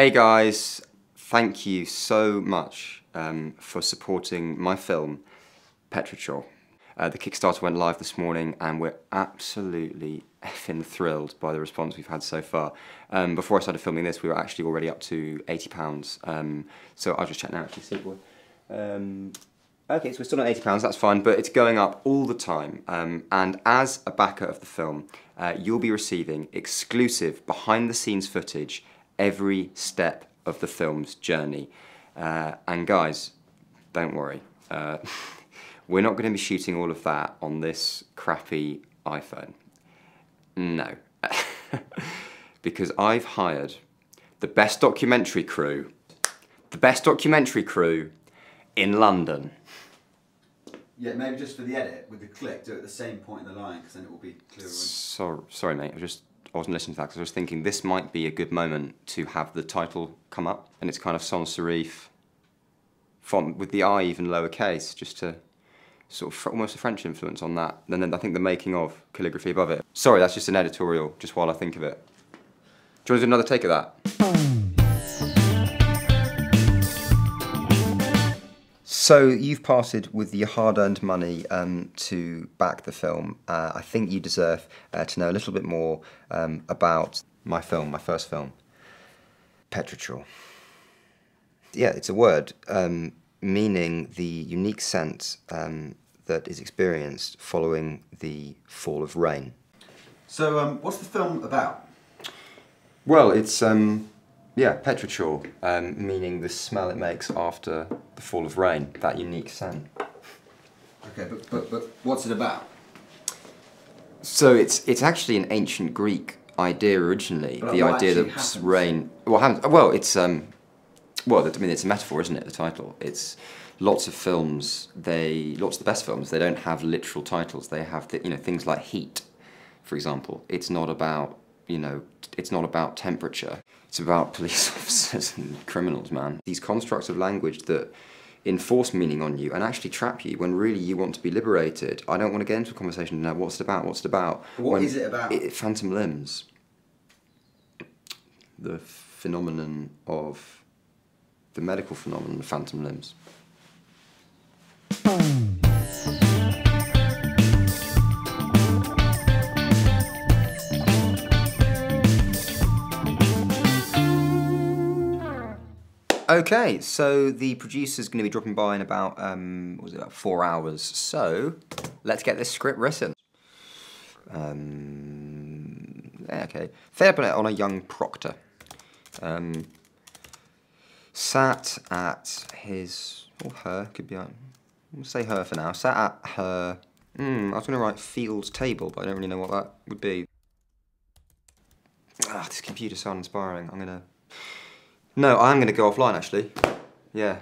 Hey guys, thank you so much for supporting my film, Petrichor. The Kickstarter went live this morning and we're absolutely effing thrilled by the response we've had so far. Before I started filming this, we were actually already up to £80. So I'll just check now, actually, see what... Okay, so we're still on £80, that's fine, but it's going up all the time. And as a backer of the film, you'll be receiving exclusive behind-the-scenes footage every step of the film's journey. And guys, don't worry. We're not going to be shooting all of that on this crappy iPhone. No. Because I've hired the best documentary crew in London. Yeah, maybe just for the edit, with the click, do it at the same point in the line, because then it will be clearer. Sorry mate, I wasn't listening to that because I was thinking this might be a good moment to have the title come up, and it's kind of sans serif font with the I even lowercase, just to sort of almost a French influence on that. And then I think the making of calligraphy above it. Sorry, that's just an editorial, just while I think of it. Do you want to do another take of that? So you've parted with your hard-earned money to back the film. I think you deserve to know a little bit more about my film, my first film, Petrichor. Yeah, it's a word meaning the unique sense that is experienced following the fall of rain. So, what's the film about? Well, it's yeah, Petrichor, meaning the smell it makes after the fall of rain, that unique scent. Okay, but what's it about? So it's actually an ancient Greek idea originally. But the idea that rain. Well, it's well, I mean, it's a metaphor, isn't it? The title. It's lots of films. Lots of the best films. They don't have literal titles. They have things like Heat, for example. It's not about it's not about temperature. It's about police officers and criminals, man. These constructs of language that enforce meaning on you and actually trap you when really you want to be liberated. I don't want to get into a conversation now. What's it about? What's it about? What is it about? Phantom limbs. The phenomenon of the medical phenomenon of phantom limbs. Okay, so the producer's going to be dropping by in about, about 4 hours, so let's get this script written. Okay, fair play on a young proctor. Sat at his, or her, could be, we'll say her for now, sat at her, I was going to write Field's table, but I don't really know what that would be. Ah, this computer's so uninspiring, No, I'm going to go offline, actually. Yeah,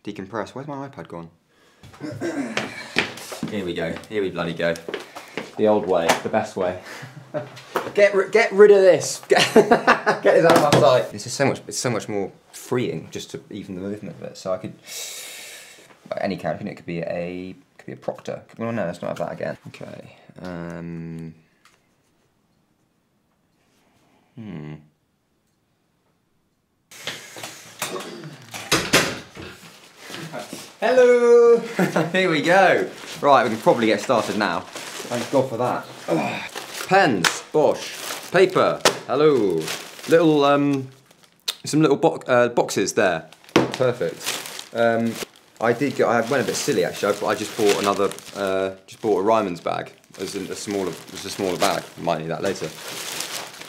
decompress. Where's my iPad gone? Here we go. Here we bloody go. The old way, the best way. Get rid of this. Get this out of my sight. This is it's so much more freeing just to even the movement of it. So I could, any character, it could be a proctor. Well, no, let's not have that again. Okay. Hello! Here we go. Right, we can probably get started now. Thank God for that. Pens, Bosch, paper, hello. Little, some little boxes there. Perfect. I went a bit silly actually. I just bought a Ryman's bag as a smaller bag. Might need that later.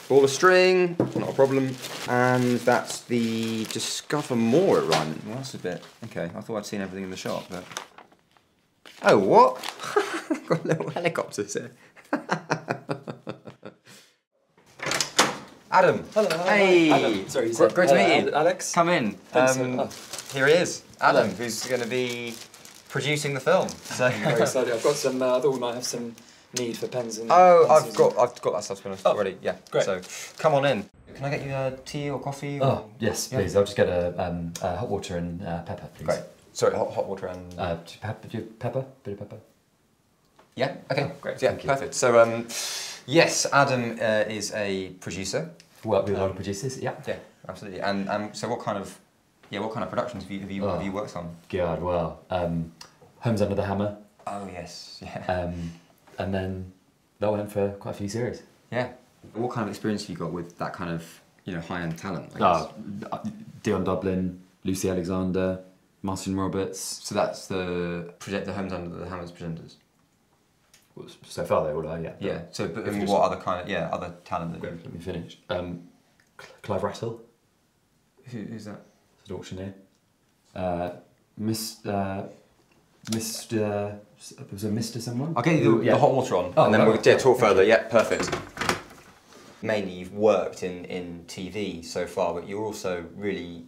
Ball of string, not a problem. And that's the Discover More at Ryman. Well, that's a bit, okay, I thought I'd seen everything in the shop, but... Oh, what? Got little helicopters here. Adam. Hello. Hey. Adam. Sorry, great to meet you. Alex. Come in. Here he is, Adam, Hello. who's going to be producing the film. So. I'm very excited. I've got some, I thought we might have some need for pens and... Oh, I've got that stuff already, yeah. Great. So, come on in. Can I get you a tea or coffee? Or... Oh, yes, please. I'll just get a hot water and pepper, please. Great. Sorry, hot water and... pepper? Bit of pepper? Yeah, okay, great. Yeah, Thank you. perfect. So, yes, Adam is a producer. worked with a lot of producers. Yeah. Yeah, absolutely. And so what kind of productions have you worked on? God, well, Homes Under the Hammer. Oh yes, yeah. And then that went for quite a few series. Yeah. What kind of experience have you got with that kind of high-end talent? I guess? Dion Dublin, Lucy Alexander, Martin Roberts. So that's the Homes Under the Hammer's presenters. Well, so far they all are, yeah. Yeah. So, but what other kind of other talent that Let me finish. Clive Rattle. Who's that? He's an auctioneer. Was it Mr. someone? I'll get you the hot water on, and then we'll talk further. Yeah, perfect. Mainly, you've worked in TV so far, but you're also really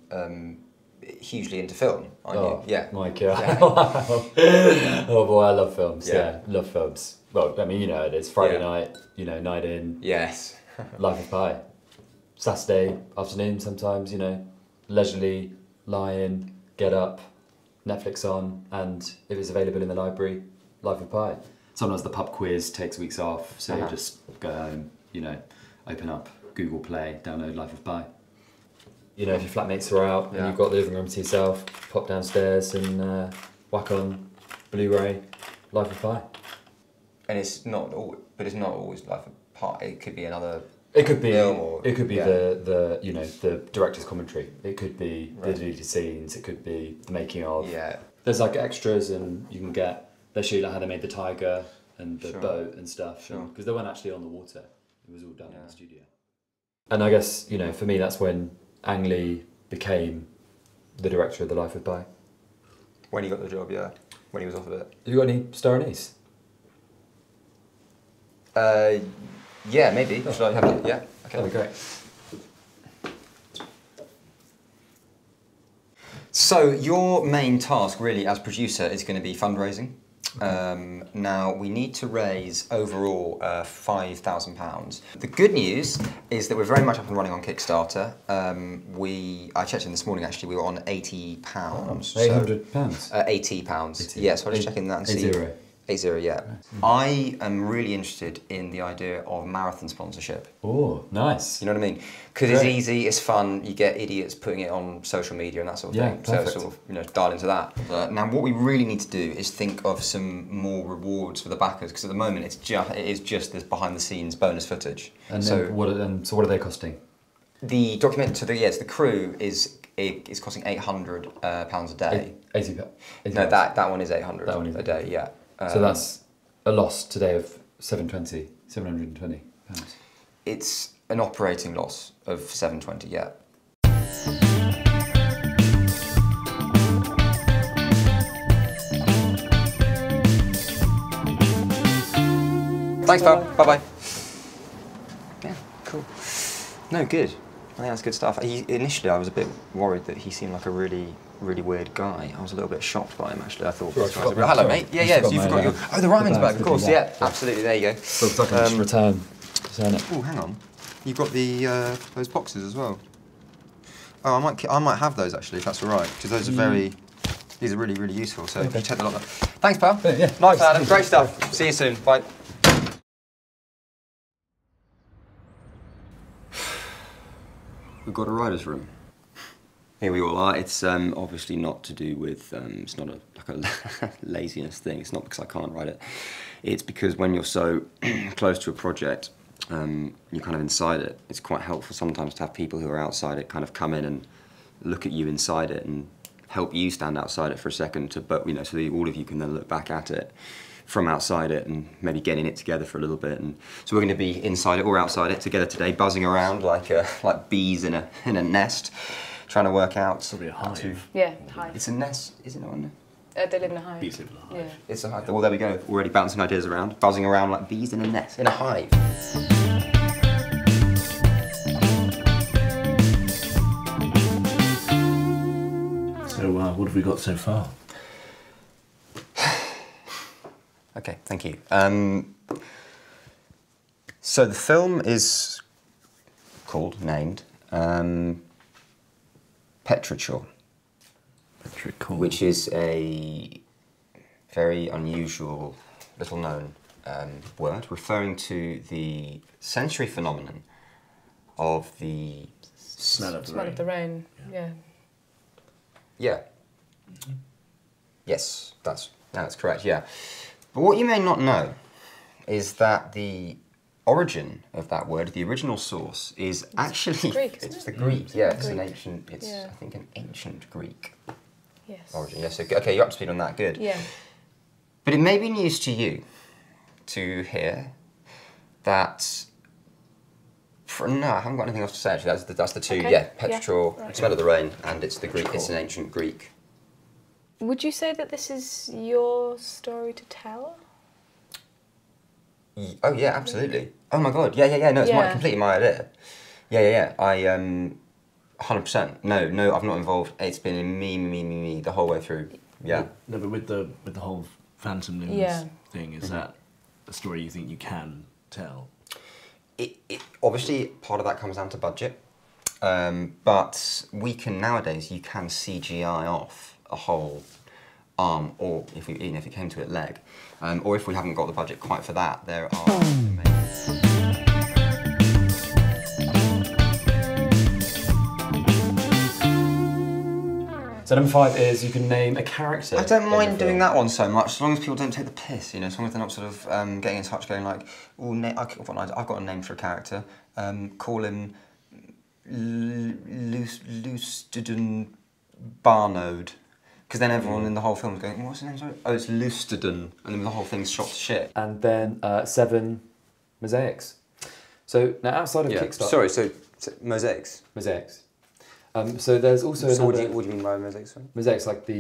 hugely into film, aren't you? Yeah. My God. Yeah. Oh boy, I love films. Yeah, love films. Well, I mean, you know, it's Friday night. You know, night in. Yes. Life of Pi. Saturday afternoon sometimes. You know, leisurely lie in, get up, Netflix on, and if it's available in the library, Life of Pi. Sometimes the pub quiz takes weeks off, so you just go home, you know, open up Google Play, download Life of Pi. You know, if your flatmates are out and you've got the living room to yourself, pop downstairs and whack on Blu-ray Life of Pi. And it's not always Life of Pi. It could be another. It could be film or, it could be the you know, the director's commentary. It could be the deleted scenes. It could be the making of. Yeah. There's like extras, and you can get. They show you like how they made the tiger and the boat and stuff. Sure. Because they weren't actually on the water. It was all done in the studio. And I guess, you know, for me, that's when Ang Lee became the director of The Life of Pi. When he got the job, yeah. When he was offered it. Have you got any star anise? Yeah, maybe. Should I have it? Yeah. Okay. That'd be great. So your main task, really, as producer, is going to be fundraising. Now we need to raise overall £5,000. The good news is that we're very much up and running on Kickstarter. I checked in this morning. Actually, we were on £80. £800. £80. Yeah, so I'm just checking that and see. 80. 80, yeah. I am really interested in the idea of marathon sponsorship. Oh, nice. You know what I mean? Because it's easy, it's fun, you get idiots putting it on social media and that sort of thing. Perfect. So sort of, you know, dial into that. Now what we really need to do is think of some more rewards for the backers, because at the moment it is just this behind the scenes bonus footage. And so what are they costing? The document to the crew is costing £800 a day. 80 No, that one is 800 That one is a day, yeah. So that's a loss today of £720. It's an operating loss of £720, yeah. Thanks, pal. Bye-bye. Yeah, cool. No, good. I think that's good stuff. Initially, I was a bit worried that he seemed like a really weird guy. I was a little bit shocked by him, actually. I thought, hello, mate. Yeah, so you forgot your... Oh, the Ryman's bag, of course, yeah. Absolutely, there you go. So I can just return it. Oh, hang on. You've got the those boxes as well. Oh, I might have those, actually, if that's all right, because those are these are really useful, so you take the lot of them. Thanks, pal. Yeah. Nice, Adam. Great stuff. See you soon. Bye. We've got a writer's room. Here we all are. It's obviously not to do with, it's not like a laziness thing. It's not because I can't write it. It's because when you're so close to a project, you're kind of inside it. It's quite helpful sometimes to have people who are outside it kind of come in and look at you inside it and help you stand outside it for a second, but you know, so that all of you can then look back at it from outside it and maybe getting it together for a little bit. And so we're going to be inside it or outside it together today, buzzing around like bees in a nest, trying to work out. Probably a hive. Yeah, hive. It's a nest, isn't it? They live in a hive. Bees live in a hive. Yeah. It's a hive. Well, there we go. Already bouncing ideas around, buzzing around like bees in a nest, in a hive. So what have we got so far? Okay, thank you. So the film is named Petrichor, which is a very unusual, little-known word referring to the sensory phenomenon of the... Smell of the Smell rain. of the rain. Yeah. Yeah. Yes, that's correct, yeah. But what you may not know is that the origin of that word, the original source, is actually... Greek, isn't it's it? the Greek, yeah. It's an Greek. ancient... It's, Yeah. I think, an ancient Greek Yes. origin. Yes, okay, you're up to speed on that, good. Yeah. But it may be news to you to hear that... No, I haven't got anything else to say actually. That's the two, Okay, yeah. yeah, Petrol, right. Smell of the Rain, and it's the Greek. Cool. It's an ancient Greek. Would you say that this is your story to tell? Oh yeah, absolutely. Oh my god, yeah. No, it's Yeah. completely my idea. Yeah. I 100%. No, I've not involved. It's been me the whole way through. Yeah. No, but with the whole Phantom Limbs Yeah. thing, is that a story you think you can tell? It obviously part of that comes down to budget, but we can nowadays you can CGI off a whole arm, or even if it came to it, leg, or if we haven't got the budget quite for that, there are. So number 5 is you can name a character. I don't in mind the doing film. that one so much, as long as people don't take the piss, you know, as long as they're not sort of getting in touch going like, oh, I've got a name for a character, call him Lusteden Barnode. Because then everyone in the whole film is going, what's his name, sorry? Oh, it's Lusteden, and then the whole thing's shot to shit. And then 7 mosaics. So now outside of Kickstarter... Sorry, so mosaics. Mosaics. So there's also So what do another... you mean by mosaics? Sorry? Mosaics, like the,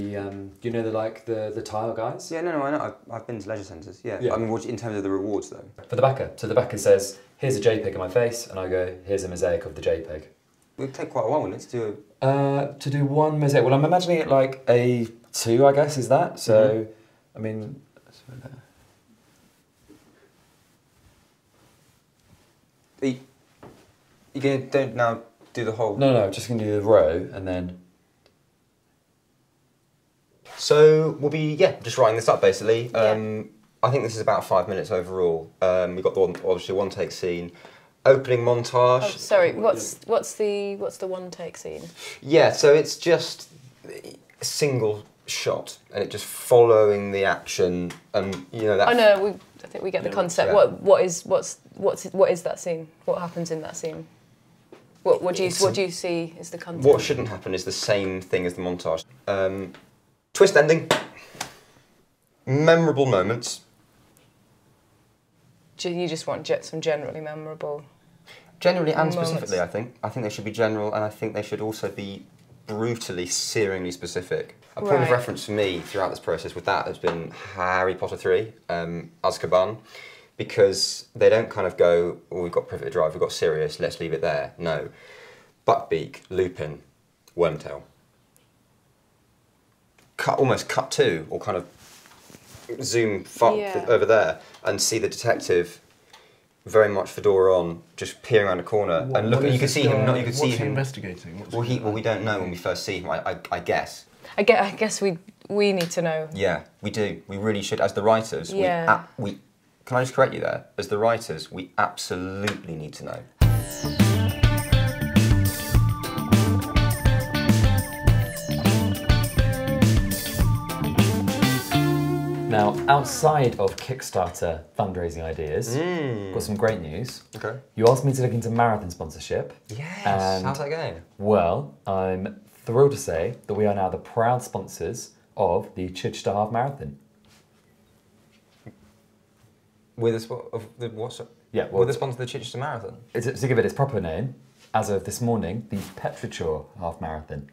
you know, the tile guys? Yeah, no, I know. I've been to leisure centres. Yeah. Yeah. I mean, in terms of the rewards, though. For the backer. So the backer says, here's a JPEG of my face, and I go, here's a mosaic of the JPEG. It would take quite a while, wouldn't it, to do To do one mosaic, well, I'm imagining it like a 2, I guess, is that? So, I mean... You're going to now do the whole... No, just going to do the row, and then... So we'll be, just writing this up, basically. Yeah. I think this is about 5 minutes overall. We've got obviously one take scene. Opening montage. Oh, sorry. What's the one take scene? Yeah, so it's just a single shot, and it just following the action, and you know that. Oh no, I think we get the Yeah, concept. yeah. What is that scene? What happens in that scene? What do you see is the content? What shouldn't happen is the same thing as the montage. Twist ending. Memorable moments. You just want some generally memorable. Generally and Moments. specifically, I think. I think they should be general, and I think they should also be brutally, searingly specific. A point of Right. reference for me throughout this process with that has been Harry Potter 3, Azkaban, because they don't kind of go, oh, we've got Privet Drive, we've got Sirius, let's leave it there. No. Buckbeak, Lupin, Wormtail. Almost cut to, or kind of zoom Yeah. over there and see the detective very much fedora on, just peering around a corner and look. You can see him. You can see What's he him. investigating? Well, we don't know when we first see him. I guess. I guess we need to know. Yeah, we do. We really should, as the writers. Yeah. We can I just correct you there? As the writers, we absolutely need to know. Now, outside of Kickstarter fundraising ideas, got some great news. Okay. You asked me to look into marathon sponsorship. Yes. And- How's that going? Well, I'm thrilled to say that we are now the proud sponsors of the Chichester Half Marathon. With us, what's? Yeah, With the sponsor of the Chichester Marathon. To give it its proper name, as of this morning, the Petrichor Half Marathon.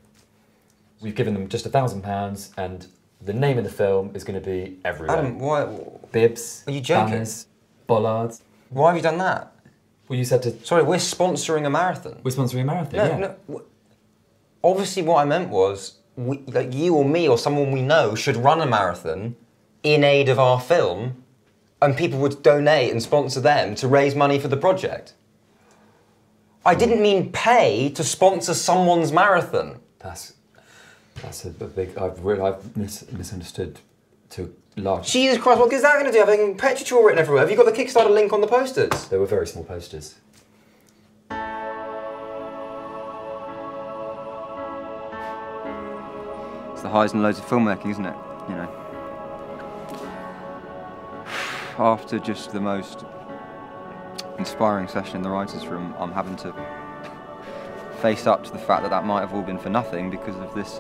We've given them just £1,000, and the name of the film is going to be everywhere. Adam, why Bibs, Are you joking? banners, bollards. have you done that? Well, you said to... Sorry, we're sponsoring a marathon. We're sponsoring a marathon, yeah. Obviously, what I meant was, like you or me or someone we know should run a marathon in aid of our film, and people would donate and sponsor them to raise money for the project. I didn't mean pay to sponsor someone's marathon. That's a big... I've misunderstood to large... Jesus Christ, what is that going to do? Having Petrichor written everywhere? Have you got the Kickstarter link on the posters? They were very small posters. It's the highs and lows of filmmaking, isn't it? You know. After just the most inspiring session in the writers' room, I'm having to face up to the fact that that might have all been for nothing because of this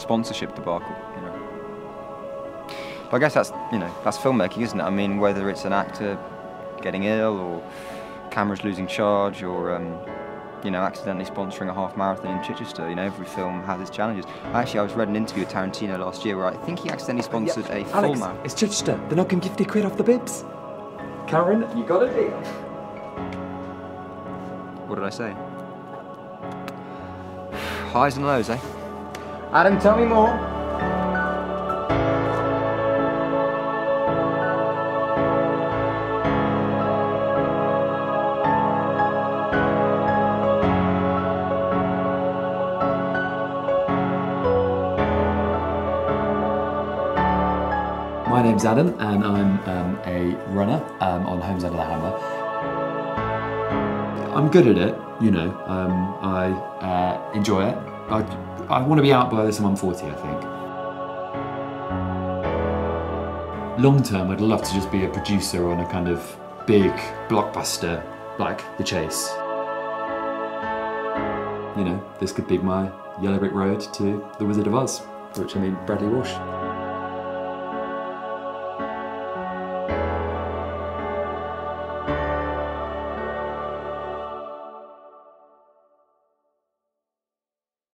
sponsorship debacle. You know. But I guess that's that's filmmaking, isn't it? I mean, whether it's an actor getting ill or cameras losing charge or accidentally sponsoring a half marathon in Chichester. Every film has its challenges. Actually, I read an interview with Tarantino last year where I think he accidentally sponsored a full Alex, marathon. it's Chichester. They're not giving 50 quid off the bibs. Karen, you got a deal. What did I say? Highs and lows, eh? Adam, tell me more. My name's Adam, and I'm a runner on Homes Under the Hammer. I'm good at it, I enjoy it. I want to be out by the time I'm 40, I think. Long term, I'd love to just be a producer on a kind of big blockbuster like The Chase. This could be my yellow brick road to The Wizard of Oz, which I mean Bradley Walsh.